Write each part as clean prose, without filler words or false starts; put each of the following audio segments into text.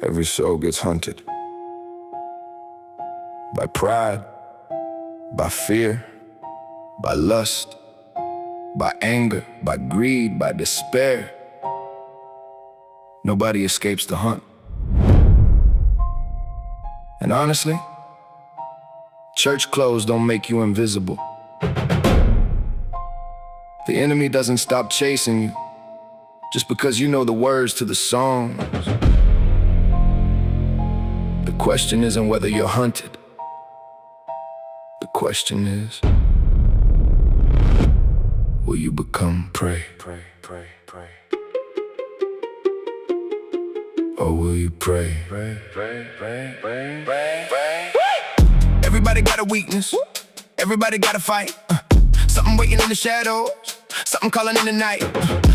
Every soul gets hunted by pride, by fear, by lust, by anger, by greed, by despair. Nobody escapes the hunt. And honestly, church clothes don't make you invisible. The enemy doesn't stop chasing you just because you know the words to the songs. The question isn't whether you're hunted. The question is, will you become prey? Or will you pray? Everybody got a weakness. Everybody got a fight. Something waiting in the shadows. Something calling in the night.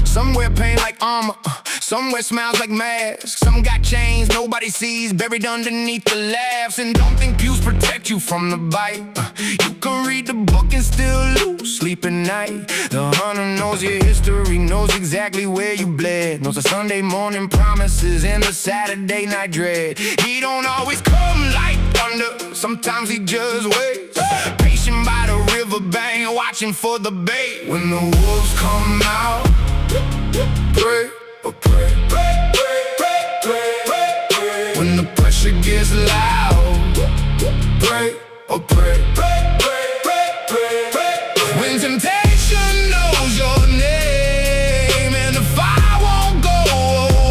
Some wear pain like armor. Some wear smiles like masks. Some got chains nobody sees buried underneath the laughs. And don't think pews protect you from the bite. You can read the book and still lose sleep at night. The hunter knows your history, knows exactly where you bled, knows the Sunday morning promises and the Saturday night dread. He don't always come like thunder, sometimes he just waits, patient by the riverbank, watching for the bait. When the wolves come out, pray, oh pray, pray, pray, pray, pray, pray. When the pressure gets loud, pray, oh pray, pray, pray, pray, pray, pray. When temptation knows your name and the fire won't go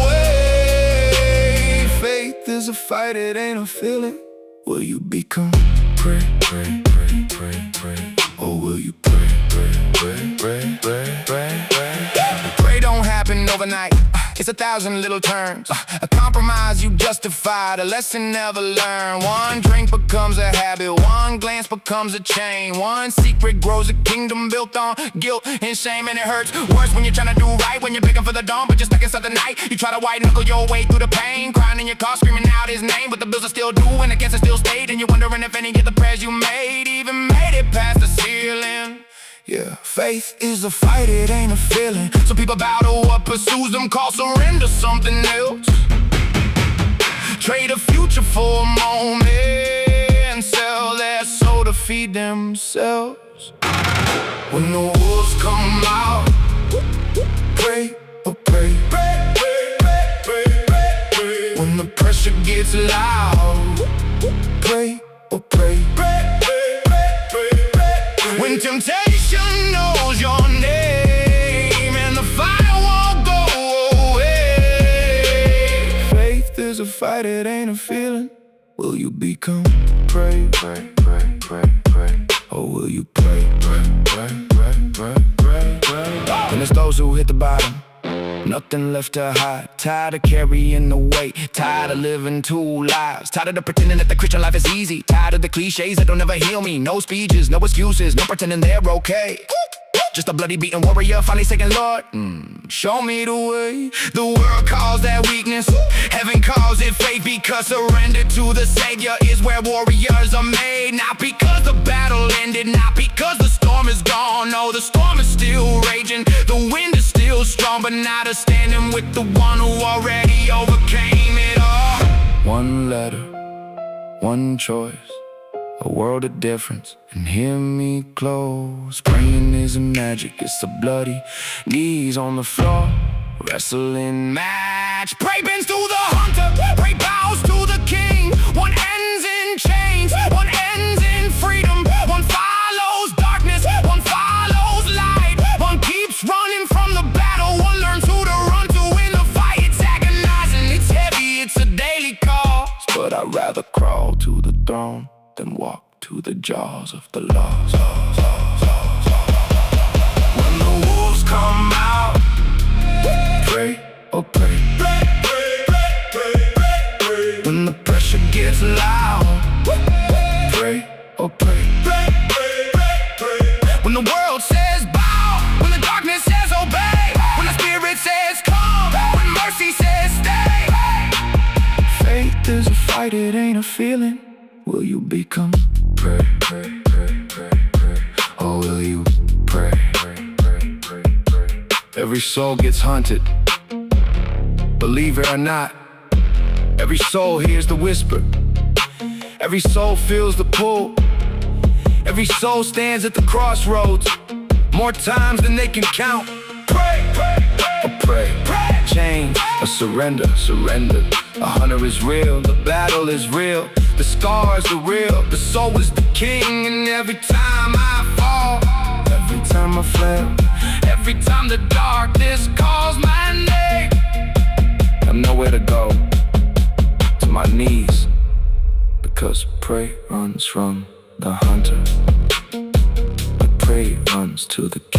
away. Faith is a fight, it ain't a feeling. Will you become pray, pray, pray, pray, pray? Or will you pray, pray, pray, pray, pray, pray, pray? Pray don't happen overnight. It's 1,000 little turns. A compromise you justified, a lesson never learned. One drink becomes a habit, one glance becomes a chain. One secret grows a kingdom built on guilt and shame. And it hurts worse when you're trying to do right, when you're begging for the dawn, but you're stuck inside the night. You try to white knuckle your way through the pain, crying in your car, screaming out his name, but the bills are still due and the cancer still stayed. And you're wondering if any of the prayers you made even made it past the ceiling. Yeah, faith is a fight, it ain't a feeling. Some people bow to what pursues them, call surrender something else. Trade a future for a moment and sell their soul to feed themselves. When the wolves come out, pray, oh pray, pray, pray, pray, pray, pray, pray. When the pressure gets loud, pray, oh pray, pray, pray, pray, pray, pray. When temptation knows your name and the fire won't go away. Faith is a fight, it ain't a feeling. Will you become pray, pray, pray, pray, pray? Or will you pray, pray, pray, pray, pray, pray, pray? When it's those who hit the bottom, nothing left to hide. Tired of carrying the weight, tired of living two lives, tired of the pretending that the Christian life is easy, tired of the cliches that don't ever heal me. No speeches, no excuses, no pretending they're okay. Just a bloody beaten warrior finally saying, Lord, show me the way. The world calls that weakness, heaven calls it faith, because surrender to the Savior is where warriors are made. Not because the battle ended, not because the storm is gone. No, the storm is still raging, the wind is still strong, but not a standing with the one who already overcame it all. One letter, one choice, a world of difference, and hear me close. Praying isn't magic, it's a bloody knees on the floor, wrestling match. Pray bends to the hunter, pray bows to the king. One ends in chains, one ends in freedom. One follows darkness, one follows light. One keeps running from the battle, one learns who to run to in the fight. It's agonizing, it's heavy, it's a daily cause, but I'd rather crawl to the throne than walk to the jaws of the lost. When the wolves come out, pray, oh pray, pray, pray, pray, pray, pray, pray. When the pressure gets loud, pray, oh pray, pray, pray, pray, pray. When the world says bow, when the darkness says obey, when the spirit says come, when mercy says stay. Faith is a fight, it ain't a feeling. Will you become pray, pray, pray, pray, pray? Or will you pray, pray, pray, pray, pray? Every soul gets hunted, believe it or not. Every Every soul hears the whisper. Every soul feels the pull. Every soul stands at the crossroads more times than they can count. Pray, pray, pray, or pray, pray. Change or surrender, surrender. A hunter is real, the battle is real. The scars are real, the soul is the king. And every time I fall, every time I fail, every time the darkness calls my name, I know where to go, to my knees. Because prey runs from the hunter, but prey runs to the king.